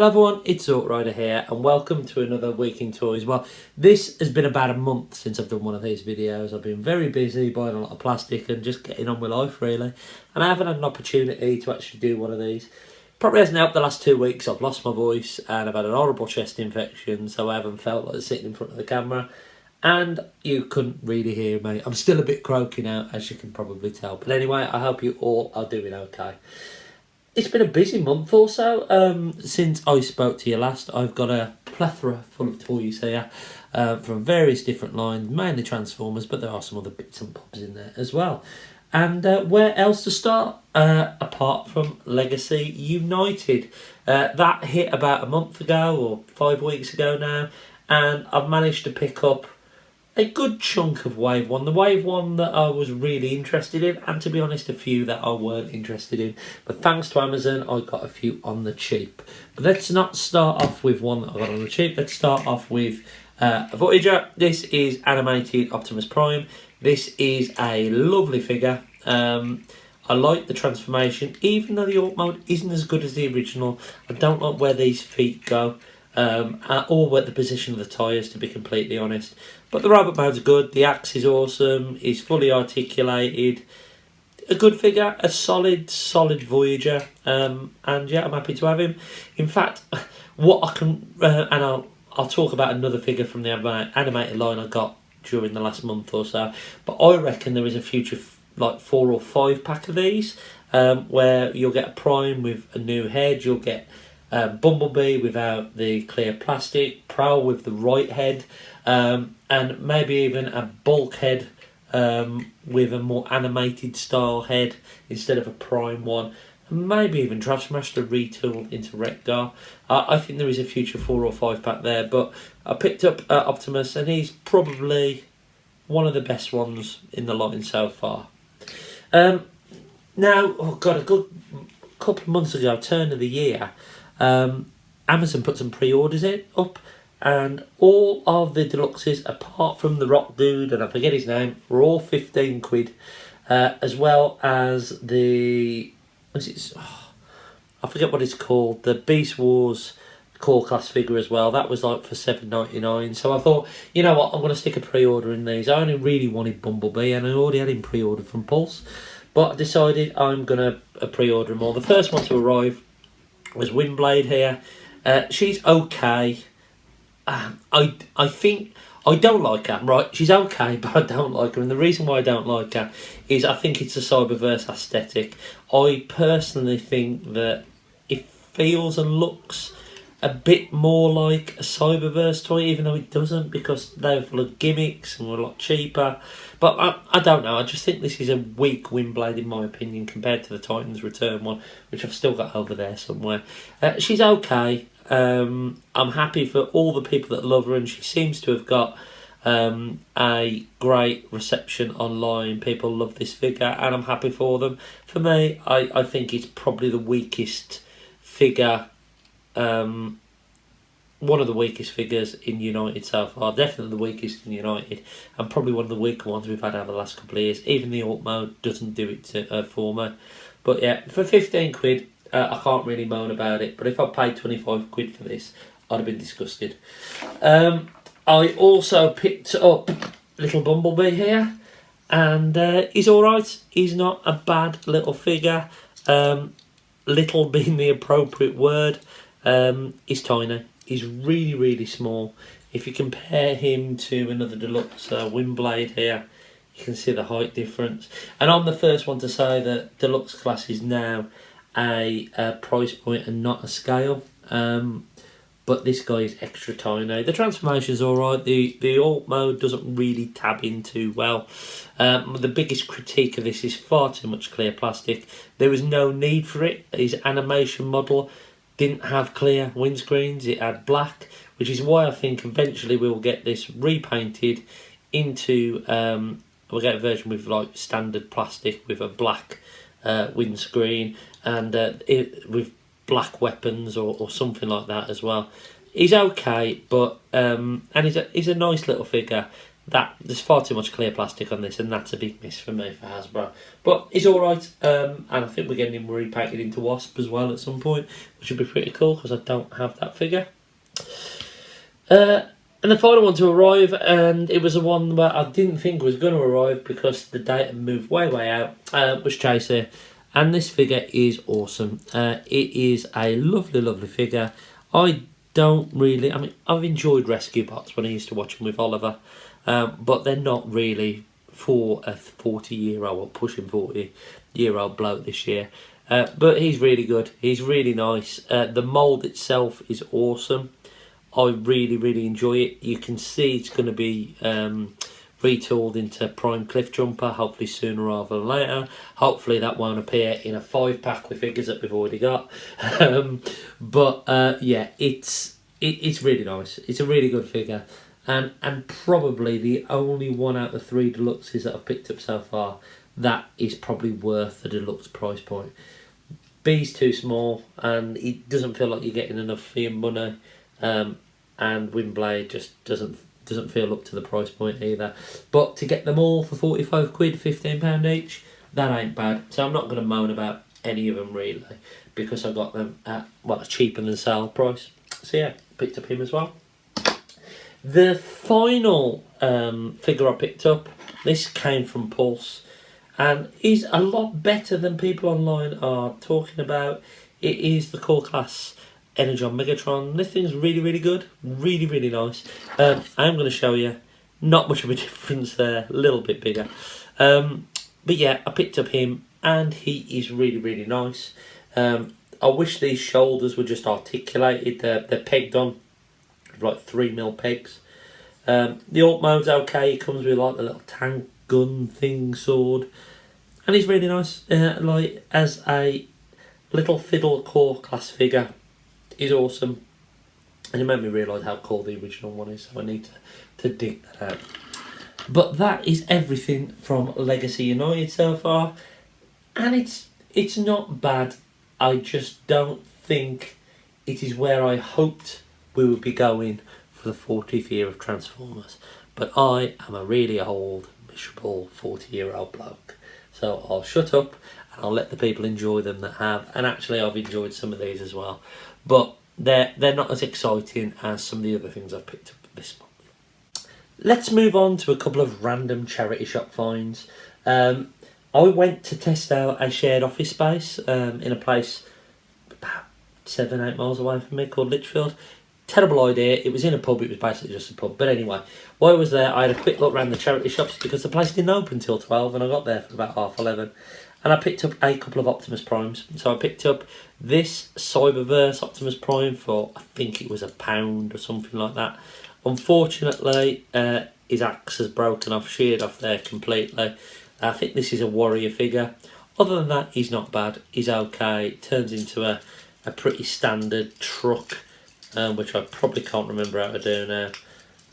Hello everyone, it's Outrider here and welcome to another week in toys. Well, this has been about a month since I've done one of these videos. I've been very busy buying a lot of plastic and just getting on with life really. And I haven't had an opportunity to actually do one of these. Probably hasn't helped the last 2 weeks. I've lost my voice and I've had an horrible chest infection, so I haven't felt like sitting in front of the camera. And you couldn't really hear me. I'm still a bit croaky now, as you can probably tell. But anyway, I hope you all are doing okay. It's been a busy month or so since I spoke to you last. I've got a plethora full of toys here from various different lines, mainly Transformers, but there are some other bits and bobs in there as well. And where else to start apart from Legacy United? That hit about a month ago or 5 weeks ago now, and I've managed to pick up a good chunk of Wave 1. The Wave 1 that I was really interested in, and to be honest, a few that I weren't interested in. But thanks to Amazon, I got a few on the cheap. But let's not start off with one that I got on the cheap. Let's start off with Voyager. This is animated Optimus Prime. This is a lovely figure. I like the transformation, even though the Alt mode isn't as good as the original. I don't like where these feet go. Or where the position of the tyres, to be completely honest. But the robot mode's good, the axe is awesome, he's fully articulated, a good figure, a solid Voyager, and yeah, I'm happy to have him. In fact, what I can, and I'll talk about another figure from the animated line I got during the last month or so, but I reckon there is a future like 4 or 5 pack of these, where you'll get a Prime with a new head, you'll get Bumblebee without the clear plastic, Prowl with the right head, and maybe even a Bulkhead with a more animated style head instead of a Prime one, and maybe even Trashmaster retooled into Rekgar. I think there is a future 4 or 5 pack there, but I picked up Optimus, and he's probably one of the best ones in the line so far. Now, oh god, a good couple of months ago, turn of the year, Amazon put some pre-orders up, and all of the deluxes apart from the Rock Dude, and I forget his name, were all 15 quid, as well as the I forget what it's called, the Beast Wars core class figure as well. That was like for $7.99. So I thought, you know what, I'm going to stick a pre-order in these. I only really wanted Bumblebee, and I already had him pre-ordered from Pulse, but I decided I'm going to pre-order them all. The first one to arrive was Windblade here. She's okay. I think I don't like her, right? She's okay, but I don't like her, and the reason why I don't like her is I think it's a Cyberverse aesthetic. I personally think that it feels and looks a bit more like a Cyberverse toy, even though it doesn't, because they're full of gimmicks and were a lot cheaper. But I don't know, I just think this is a weak Windblade in my opinion compared to the Titans Return one, which I've still got over there somewhere. She's okay. I'm happy for all the people that love her, and she seems to have got a great reception online. People love this figure, and I'm happy for them. For me, I think it's probably the weakest figure, one of the weakest figures in United so far. Definitely the weakest in United, and probably one of the weaker ones we've had over the last couple of years. Even the Alt mode doesn't do it for me. But yeah, for 15 quid, I can't really moan about it. But if I paid 25 quid for this, I'd have been disgusted. I also picked up little Bumblebee here, and he's alright. He's not a bad little figure. Little being the appropriate word. He's tiny. He's really, really small. If you compare him to another deluxe Windblade here, you can see the height difference. And I'm the first one to say that deluxe class is now a price point and not a scale. But this guy is extra tiny. The transformation's alright. The alt mode doesn't really tab in too well. The biggest critique of this is far too much clear plastic. There was no need for it. His animation model didn't have clear windscreens. It had black, which is why I think eventually we'll get this repainted into we'll get a version with like standard plastic with a black windscreen, and with black weapons or something like that as well. He's okay, but and he's a nice little figure. that there's far too much clear plastic on this, and that's a big miss for me for Hasbro. But he's all right, and I think we're getting him repainted into Wasp as well at some point, which would be pretty cool because I don't have that figure. And the final one to arrive, and it was the one where I didn't think was going to arrive because the date had moved way out, was Chaser. And this figure is awesome. It is a lovely figure. I mean, I've enjoyed Rescue Bots when I used to watch them with Oliver, but they're not really for a 40-year-old or pushing 40-year-old bloke this year. But he's really good. He's really nice. The mould itself is awesome. I really enjoy it. You can see it's going to be retooled into Prime Cliff Jumper, hopefully sooner rather than later. Hopefully that won't appear in a 5-pack with figures that we've already got. Yeah, it's really nice. It's a really good figure, and probably the only one out of the 3 deluxes that I've picked up so far that is probably worth the deluxe price point. B's too small, and it doesn't feel like you're getting enough for your money. And Windblade just doesn't feel up to the price point either. But to get them all for 45 quid, £15 each, that ain't bad. So I'm not going to moan about any of them really, because I got them at, well, a cheaper than sale price. So yeah, picked up him as well. The final figure I picked up, this came from Pulse, and is a lot better than people online are talking about. It is the Core Class Energon Megatron. This thing's really good, really nice. I am going to show you, not much of a difference there, a little bit bigger. But yeah, I picked up him, and he is really nice. I wish these shoulders were just articulated. They're pegged on with like 3mm pegs. The alt mode's okay. It comes with like the little tank gun thing sword, and he's really nice. Like as a little fiddle Core Class figure, he's awesome, and it made me realise how cool the original one is, so I need to dig that out. But that is everything from Legacy United so far, and it's not bad. I just don't think it is where I hoped we would be going for the 40th year of Transformers. But I am a really old, miserable 40-year-old bloke, so I'll shut up and I'll let the people enjoy them that have. And actually, I've enjoyed some of these as well, but they're not as exciting as some of the other things I've picked up this month. Let's move on to a couple of random charity shop finds. I went to test out a shared office space in a place about 7-8 miles away from me called Litchfield. Terrible idea. It was in a pub. It was basically just a pub. But anyway, while I was there, I had a quick look around the charity shops because the place didn't open till 12, and I got there for about 11:30. And I picked up a couple of Optimus Primes. So I picked up this Cyberverse Optimus Prime for, I think it was £1 or something like that. Unfortunately, his axe has broken off, sheared off there completely. I think this is a Warrior figure. Other than that, he's not bad. He's okay. It turns into a pretty standard truck, which I probably can't remember how to do now.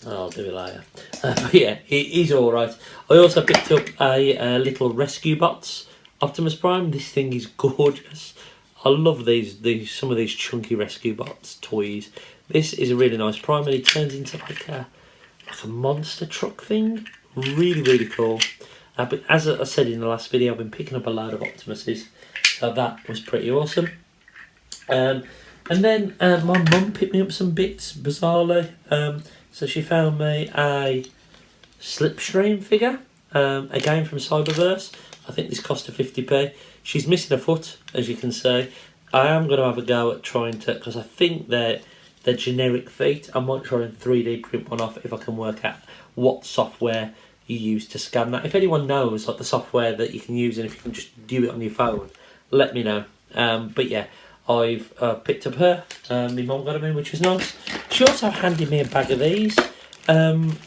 I'll do it later. But yeah, he's alright. I also picked up a little Rescue Bots Optimus Prime. This thing is gorgeous. I love these some of these chunky Rescue Bots toys. This is a really nice Prime, and he turns into like a monster truck thing. Really cool. But as I said in the last video, I've been picking up a load of Optimuses, so that was pretty awesome. And then my mum picked me up some bits, bizarrely. So she found me a Slipstream figure, again from Cyberverse. I think this cost her 50p. She's missing a foot, as you can see. I am going to have a go at trying to, because I think they're generic feet. I might try and 3D print one off if I can work out what software you use to scan that. If anyone knows like the software that you can use, and if you can just do it on your phone, let me know. But yeah, I've picked up her. My mum got them in, which was nice. She also handed me a bag of these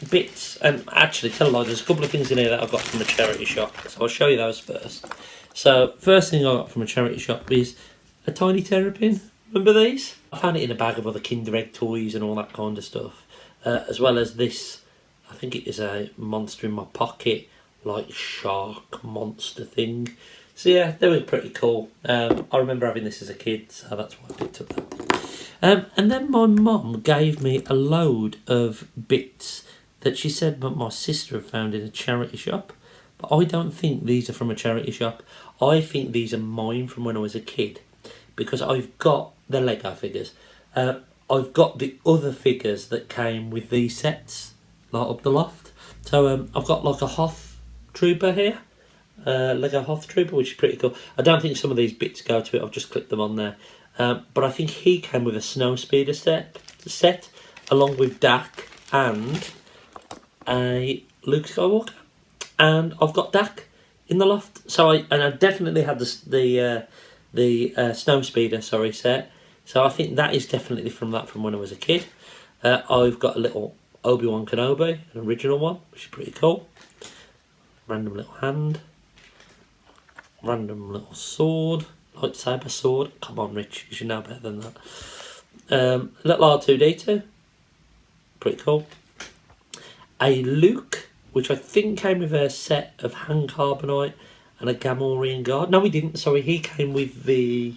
bits, and actually, tell a lie, there's a couple of things in here that I got from a charity shop, so I'll show you those first. So first thing I got from a charity shop is a tiny Terrapin. Remember these? I found it in a bag of other Kinder Egg toys and all that kind of stuff, as well as this. I think it is a monster in my pocket, like shark monster thing. So yeah, they were pretty cool. I remember having this as a kid, so that's why I picked up that. And then my mum gave me a load of bits that she said that my sister had found in a charity shop. But I don't think these are from a charity shop. I think these are mine from when I was a kid, because I've got the Lego figures. I've got the other figures that came with these sets, like up the loft. So I've got like a Hoth Trooper here, Lego Hoth Trooper, which is pretty cool. I don't think some of these bits go to it. I've just clicked them on there. But I think he came with a Snow Speeder set along with Dak and a Luke Skywalker. And I've got Dak in the loft. So I definitely had the Snow Speeder set. So I think that is definitely from when I was a kid. I've got a little Obi-Wan Kenobi, an original one, which is pretty cool. Random little hand. Random little sword. Lightsaber sword. Come on, Rich, you should know better than that. Little R2-D2. Pretty cool. A Luke, which I think came with a set of hand carbonite and a Gamorrean guard. No, he didn't. Sorry, he came with the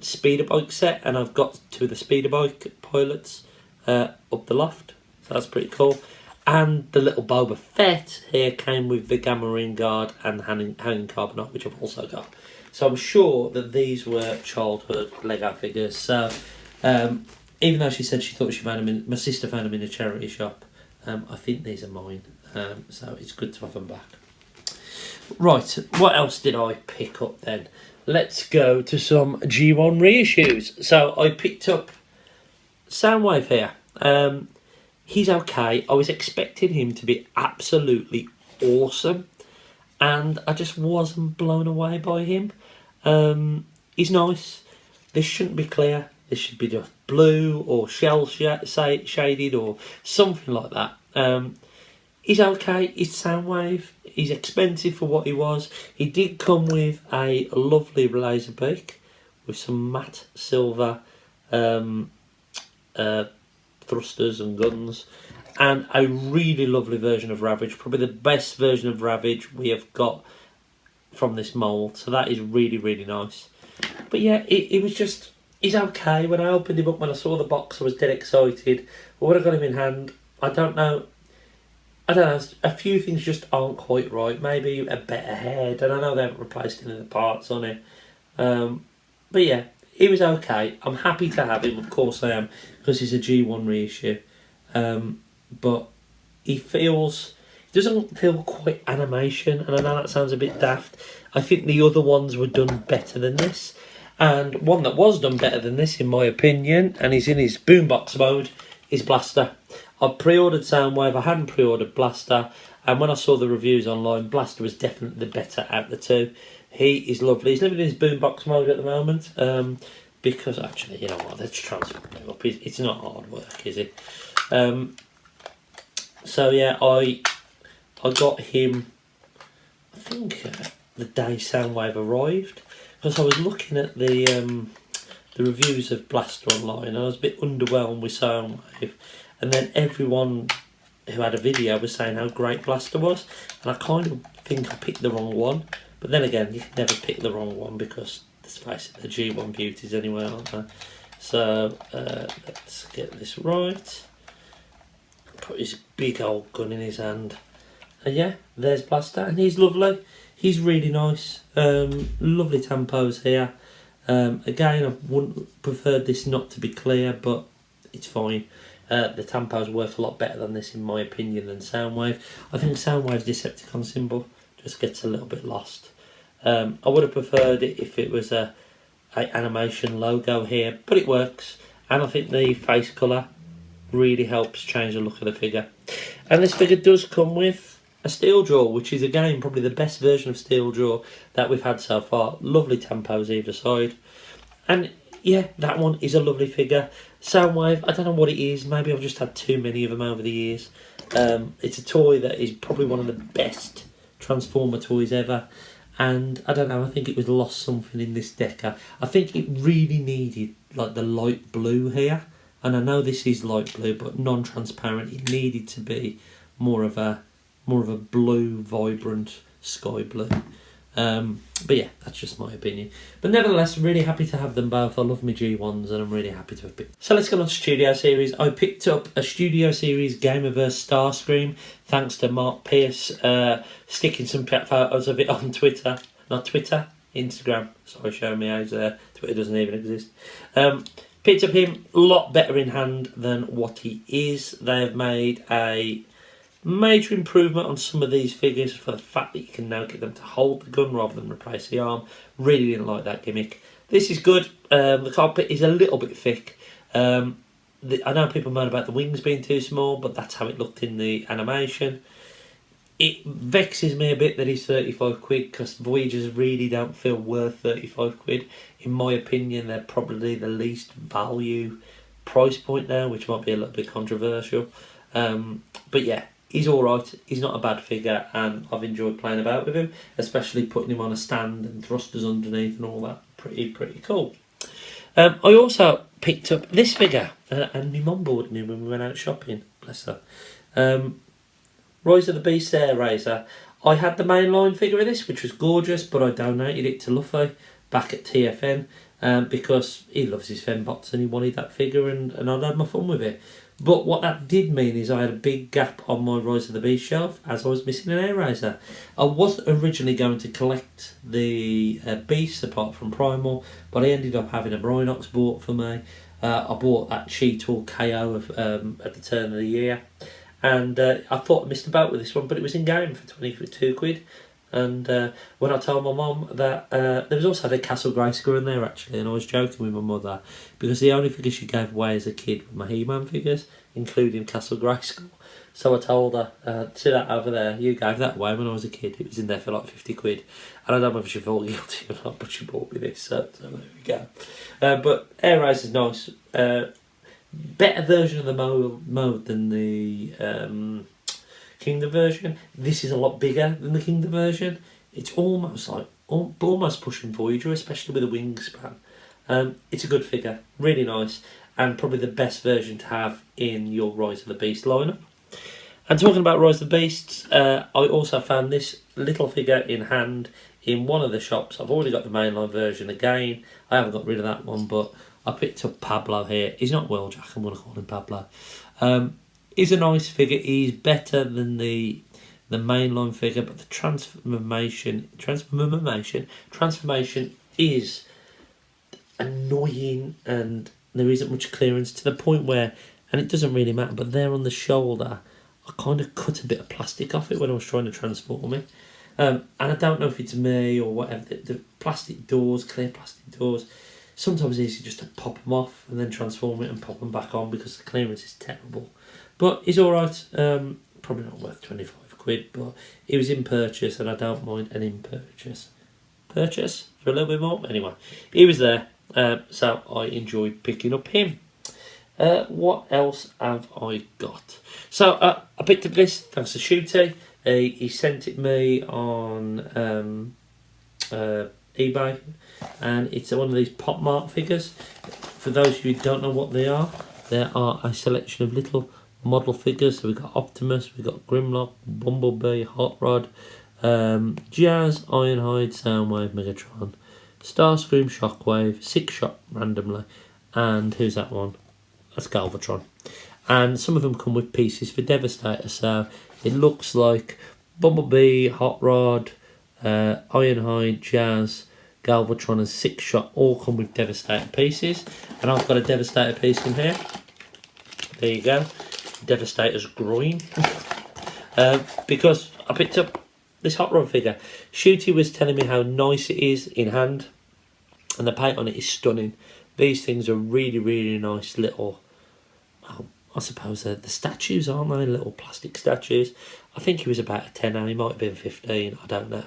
speeder bike set, and I've got two of the speeder bike pilots up the loft. So that's pretty cool. And the little Boba Fett here came with the Gamorrean guard and hand carbonite, which I've also got. So I'm sure that these were childhood Lego figures. So even though she said she thought she found them my sister found them in a charity shop, I think these are mine. So it's good to have them back. Right, what else did I pick up then? Let's go to some G1 reissues. So I picked up Soundwave here. He's okay. I was expecting him to be absolutely awesome, and I just wasn't blown away by him. He's nice. This shouldn't be clear. This should be just blue or shell shaded or something like that. He's okay. He's Soundwave. He's expensive for what he was. He did come with a lovely laser beak with some matte silver thrusters and guns, and a really lovely version of Ravage. Probably the best version of Ravage we have got from this mould. So that is really, really nice. But yeah, it was just... He's okay. When I opened him up, when I saw the box, I was dead excited. But when I got him in hand, I don't know, a few things just aren't quite right. Maybe a better head, and I know they haven't replaced any of the parts on it. But yeah, he was okay. I'm happy to have him, of course I am, because he's a G1 reissue. But he doesn't feel quite animation, and I know that sounds a bit daft. I think the other ones were done better than this. And one that was done better than this, in my opinion, and he's in his boombox mode, is Blaster. I pre-ordered Soundwave, I hadn't pre-ordered Blaster, and when I saw the reviews online, Blaster was definitely the better out of the two. He is lovely. He's living in his boombox mode at the moment, because actually, you know what, let's transform him up. It's not hard work, is it? So yeah, I got him, I think, the day Soundwave arrived, because I was looking at the reviews of Blaster online, and I was a bit underwhelmed with Soundwave, and then everyone who had a video was saying how great Blaster was, and I kind of think I picked the wrong one. But then again, you can never pick the wrong one, because let's face it, the G1 beauties anyway, aren't they? So let's get this right. Put his big old gun in his hand, and yeah, there's Blaster, and he's lovely. He's really nice. Lovely tampos here. Again, I wouldn't preferred this not to be clear, but it's fine. The tampos work a lot better than this, in my opinion, than Soundwave. I think Soundwave's Decepticon symbol just gets a little bit lost. I would have preferred it if it was a animation logo here, but it works. And I think the face colour really helps change the look of the figure. And this figure does come with a steel jaw, which is again probably the best version of steel jaw that we've had so far. Lovely tampos either side, and yeah, that one is a lovely figure. Soundwave, I don't know what it is, maybe I've just had too many of them over the years. It's a toy that is probably one of the best Transformer toys ever, and I don't know, I think it was lost something in this deca. I think it really needed like the light blue here, and I know this is light blue but non-transparent. It needed to be more of a blue, vibrant sky blue. But yeah, that's just my opinion. But nevertheless, really happy to have them both. I love my G1s and I'm really happy to have picked. So let's go on to Studio Series. I picked up a Studio Series Gamerverse Starscream thanks to Mark Pierce sticking some photos of it on Twitter. Not Twitter, Instagram. Sorry, showing me how Twitter doesn't even exist. Picked up him a lot better in hand than what he is. They have made a major improvement on some of these figures for the fact that you can now get them to hold the gun rather than replace the arm. Really didn't like that gimmick. This is good. The cockpit is a little bit thick. I know people moan about the wings being too small, but that's how it looked in the animation. It vexes me a bit that he's 35 quid because Voyagers really don't feel worth 35 quid. In my opinion, they're probably the least value price point now, which might be a little bit controversial. But yeah, he's alright. He's not a bad figure and I've enjoyed playing about with him, especially putting him on a stand and thrusters underneath and all that. Pretty cool. I also picked up this figure and my mum bought him when we went out shopping. Bless her. Rise of the Beast Air Razor. I had the mainline figure of this, which was gorgeous, but I donated it to Luffy back at TFN because he loves his fembots and he wanted that figure and I'd had my fun with it. But what that did mean is I had a big gap on my Rise of the Beast shelf as I was missing an Air Razor. I wasn't originally going to collect the Beasts apart from Primal, but I ended up having a Brinox bought for me. I bought that Cheetor KO at the turn of the year. And I thought I missed about with this one, but it was in game for 22 quid. And when I told my mum that there was also the Castle Grayskull in there actually, and I was joking with my mother because the only figures she gave away as a kid were my He-Man figures, including Castle Grayskull. So I told her, see that over there, you gave that away when I was a kid. It was in there for like 50 quid. And I don't know if she felt guilty or not, but she bought me this, so there we go. But Air Razor is nice. Better version of the mode than the Kingdom version. This is a lot bigger than the Kingdom version. It's almost like almost pushing Voyager, especially with the wingspan. It's a good figure, really nice, and probably the best version to have in your Rise of the Beast lineup. And talking about Rise of the Beasts, I also found this little figure in hand in one of the shops. I've already got the mainline version again. I haven't got rid of that one, but I picked up Pablo here. He's not Wheeljack, I'm going to call him Pablo. He's a nice figure. He's better than the mainline figure, but the transformation is annoying and there isn't much clearance to the point where, and it doesn't really matter, but there on the shoulder, I kind of cut a bit of plastic off it when I was trying to transform it. And I don't know if it's me or whatever, the plastic doors, clear plastic doors, sometimes it's easy just to pop them off and then transform it and pop them back on because the clearance is terrible. But he's alright, probably not worth 25 quid, but he was in purchase and I don't mind an in purchase. Purchase for a little bit more? Anyway, he was there, so I enjoyed picking up him. What else have I got? So I picked up this thanks to Shooty. He sent it me on eBay, and it's one of these Pop Mart figures. For those of you who don't know what they are, there are a selection of little model figures. So we've got Optimus, we've got Grimlock, Bumblebee, Hot Rod, Jazz, Ironhide, Soundwave, Megatron, Starscream, Shockwave, Six Shot randomly, and who's that one? That's Galvatron. And some of them come with pieces for Devastator, so it looks like Bumblebee, Hot Rod, Ironhide, Jazz, Galvatron and Six Shot all come with Devastator pieces, and I've got a Devastator piece in here. There you go, Devastator's groin. Because I picked up this Hot Rod figure. Shooty was telling me how nice it is in hand, and the paint on it is stunning. These things are really nice little, well, I suppose they're the statues, aren't they? Little plastic statues. I think he was about a tenner, he might have been 15, I don't know.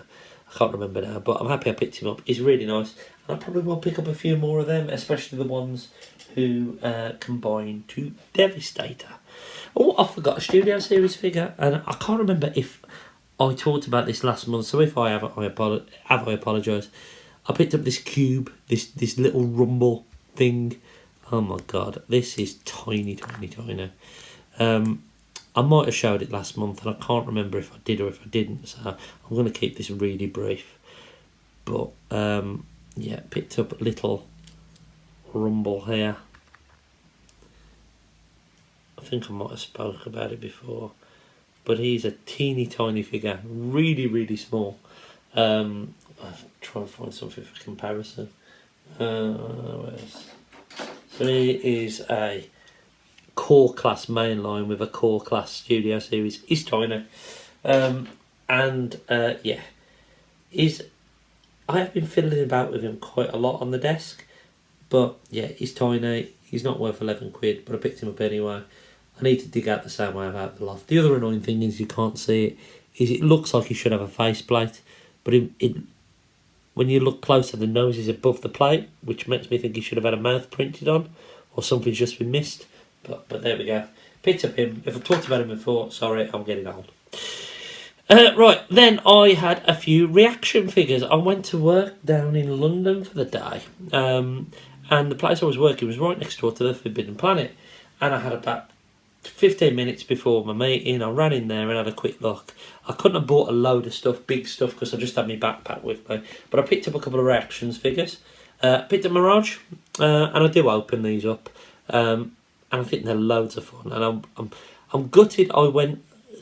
I can't remember now, but I'm happy I picked him up. He's really nice, and I probably will pick up a few more of them, especially the ones who combine to Devastator. Oh, I forgot a Studio Series figure, and I can't remember if I talked about this last month, so if I have, I apologise. I picked up this cube, this little rumble thing. Oh my god, this is tiny. I might have showed it last month and I can't remember if I did or if I didn't, so I'm going to keep this really brief. But yeah, picked up a little Rumble here. I think I might have spoke about it before, but he's a teeny tiny figure, really small. I'll try and find something for comparison. So he is a core class mainline with a core class studio series. He's tiny, yeah, I have been fiddling about with him quite a lot on the desk, but yeah, he's tiny. He's not worth 11 quid, but I picked him up anyway. I need to dig out the same way out the loft. The other annoying thing is you can't see it. Is it looks like he should have a faceplate, but when you look closer, the nose is above the plate, which makes me think he should have had a mouth printed on, or something's just been missed. But there we go. Picked up him. If I've talked about him before, sorry, I'm getting old. Right, then I had a few reaction figures. I went to work down in London for the day, and the place I was working was right next door to the Forbidden Planet, and I had about 15 minutes before my meeting. I ran in there and had a quick look. I couldn't have bought a load of stuff, big stuff, because I just had my backpack with me, but I picked up a couple of reactions figures. Picked up Mirage, and I do open these up, and I think they're loads of fun, and I'm gutted I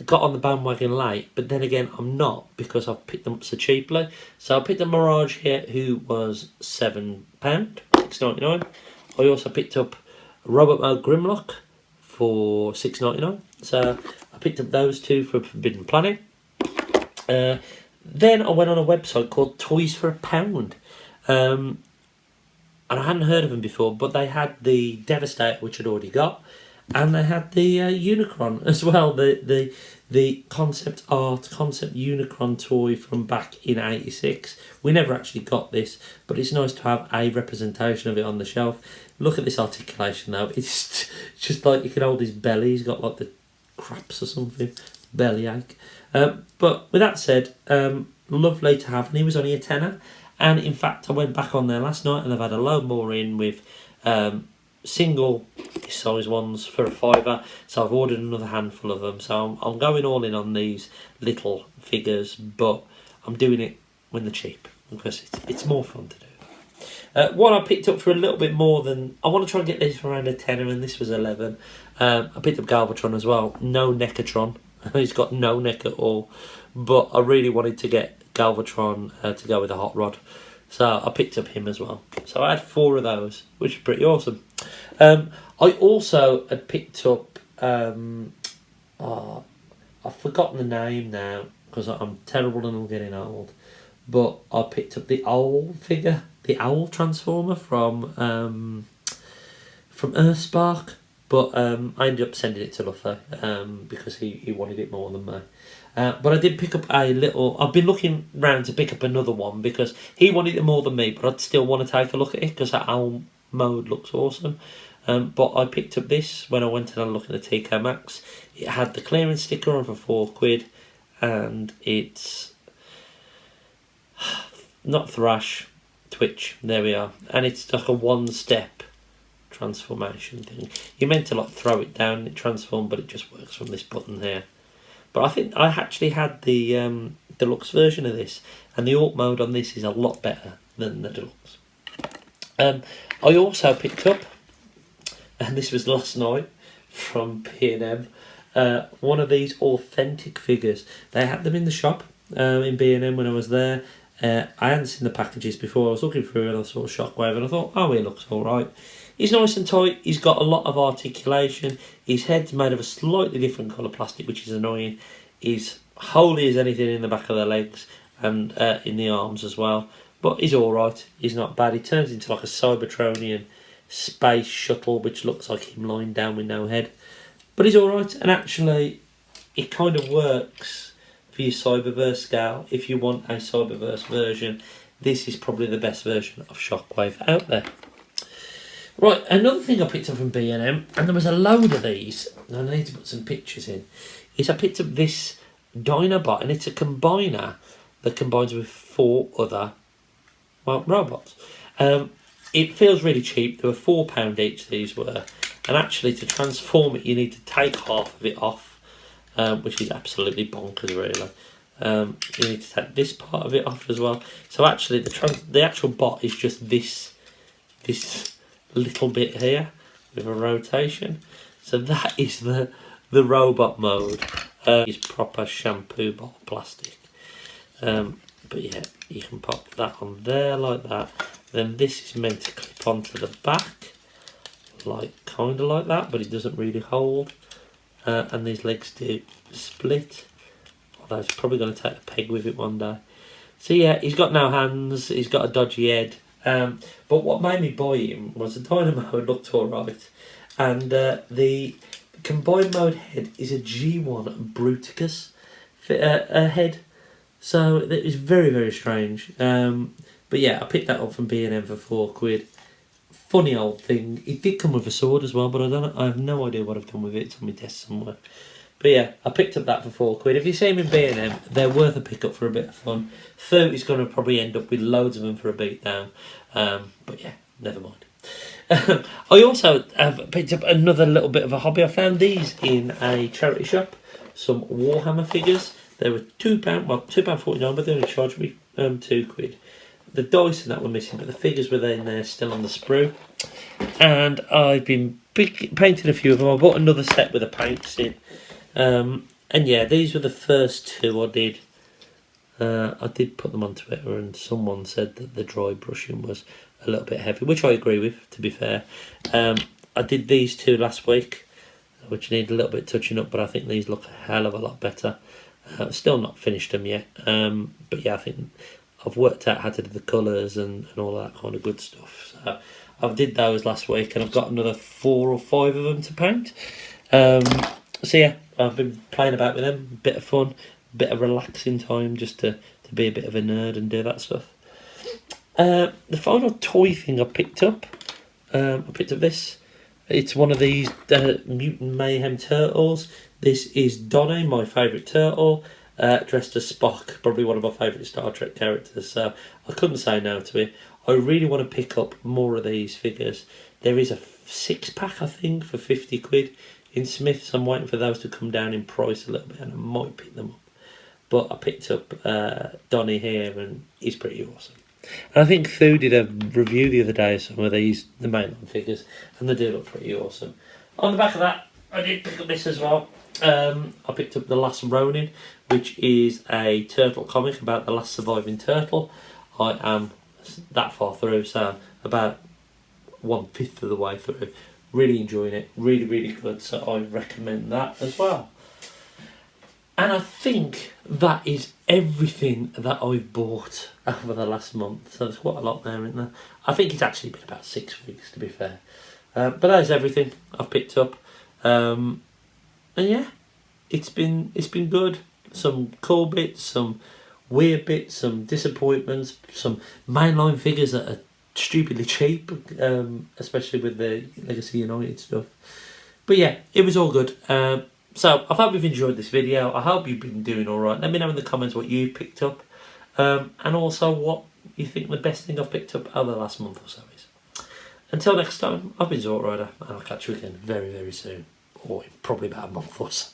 got on the bandwagon late, but then again I'm not, because I've picked them up so cheaply. So I picked up Mirage here, who was £7, £6.99. I also picked up Robot Mode Grimlock for £6.99. So I picked up those two for Forbidden Planet. Then I went on a website called Toys for £1, and I hadn't heard of them before, but they had the Devastator, which I'd already got, and they had the Unicron as well, the concept Unicron toy from back in '86. We never actually got this, but it's nice to have a representation of it on the shelf. Look at this articulation though, it's just like you can hold his belly. He's got like the craps or something, bellyache. But with that said, lovely to have, and he was only a tenner. And in fact, I went back on there last night, and I've had a load more in with single size ones for £5. So I've ordered another handful of them. So I'm going all in on these little figures, but I'm doing it when they're cheap, because it's more fun to do. One I picked up for a little bit more than... I want to try and get this for around a tenner, and this was 11. I picked up Galvatron as well. No Neckatron. He's got no neck at all. But I really wanted to get Galvatron to go with a hot rod. So I picked up him as well. So I had 4 of those, which is pretty awesome. I also had picked up... I've forgotten the name now, because I'm terrible and I'm getting old. But I picked up the owl figure, the owl transformer from Earthspark. But I ended up sending it to Luffy because he wanted it more than me. But I did pick up a little... I've been looking round to pick up another one because he wanted it more than me, but I'd still want to take a look at it because that owl mode looks awesome. But I picked up this when I went and had a look at the TK Maxx. It had the clearance sticker on for £4, and it's not Thrash, Twitch. There we are. And it's like a one-step transformation thing. You're meant to like throw it down and it transforms, but it just works from this button here. But I think I actually had the deluxe version of this, and the alt mode on this is a lot better than the deluxe. I also picked up, and this was last night from B&M, one of these authentic figures. They had them in the shop in B&M when I was there. I hadn't seen the packages before. I was looking through and I saw Shockwave and I thought, oh, he looks alright. He's nice and tight. He's got a lot of articulation. His head's made of a slightly different colour plastic, which is annoying. He's holy as anything in the back of the legs and in the arms as well. But he's alright. He's not bad. He turns into like a Cybertronian space shuttle, which looks like him lying down with no head. But he's alright. And actually, it kind of works for your Cyberverse scale. If you want a Cyberverse version, this is probably the best version of Shockwave out there. Right, another thing I picked up from B&M, and there was a load of these, and I need to put some pictures in, is I picked up this Dinobot, and it's a combiner that combines with 4 other, well, robots. It feels really cheap. They were £4 each, these were, and actually to transform it you need to take half of it off, which is absolutely bonkers really. You need to take this part of it off as well. So actually, the actual bot is just this little bit here with a rotation. So that is the robot mode. Is proper shampoo bottle plastic. But yeah, you can pop that on there like that. Then this is meant to clip onto the back, kind of like that, but it doesn't really hold. And these legs do split. Although it's probably going to take a peg with it one day. So yeah, he's got no hands. He's got a dodgy head. But what made me buy him was the dynamo looked alright, and the combined mode head is a G1 Bruticus head. So it was very, very strange. But yeah, I picked that up from B&M for £4. Funny old thing. It did come with a sword as well, but I have no idea what I've done with it. It's on my desk somewhere. But yeah, I picked up that for £4. If you see them in B&M, they're worth a pick up for a bit of fun. 30's going to probably end up with loads of them for a beatdown. But yeah, never mind. I also have picked up another little bit of a hobby. I found these in a charity shop. Some Warhammer figures. They were £2, well, £2.49, but they only charged me £2. The dice and that were missing, but the figures were in there still on the sprue. And I've been painting a few of them. I bought another set with the paints in. And yeah, these were the first two I did. I did put them on Twitter, and someone said that the dry brushing was a little bit heavy, which I agree with, to be fair. I did these two last week, which need a little bit touching up, but I think these look a hell of a lot better. Still not finished them yet, but yeah, I think I've worked out how to do the colours and all that kind of good stuff. So I did those last week, and I've got another 4 or 5 of them to paint. So yeah, I've been playing about with them, bit of fun, bit of relaxing time, just to be a bit of a nerd and do that stuff. The final toy thing I picked up this. It's one of these Mutant Mayhem turtles. This is Donnie, my favourite turtle, dressed as Spock, probably one of my favourite Star Trek characters, so I couldn't say no to it. I really want to pick up more of these figures. There is a 6-pack, I think, for £50 in Smith's. I'm waiting for those to come down in price a little bit, and I might pick them up. But I picked up Donnie here, and he's pretty awesome. And I think Thu did a review the other day of some of these, the mainline figures, and they do look pretty awesome. On the back of that, I did pick up this as well. I picked up The Last Ronin, which is a turtle comic about the last surviving turtle. I am that far through, so about 1/5 of the way through. Really enjoying it, really, really good, so I recommend that as well. And I think that is everything that I've bought over the last month. So there's quite a lot there, isn't there? I think it's actually been about 6 weeks, to be fair. But that is everything I've picked up. And yeah, it's been good. Some cool bits, some weird bits, some disappointments, some mainline figures that are stupidly cheap, especially with the Legacy United stuff. But yeah, it was all good. So I hope you've enjoyed this video. I hope you've been doing alright. Let me know in the comments what you picked up, and also what you think the best thing I've picked up over the last month or so is. Until next time, I've been Zork Rider, and I'll catch you again very, very soon, or in probably about a month or so.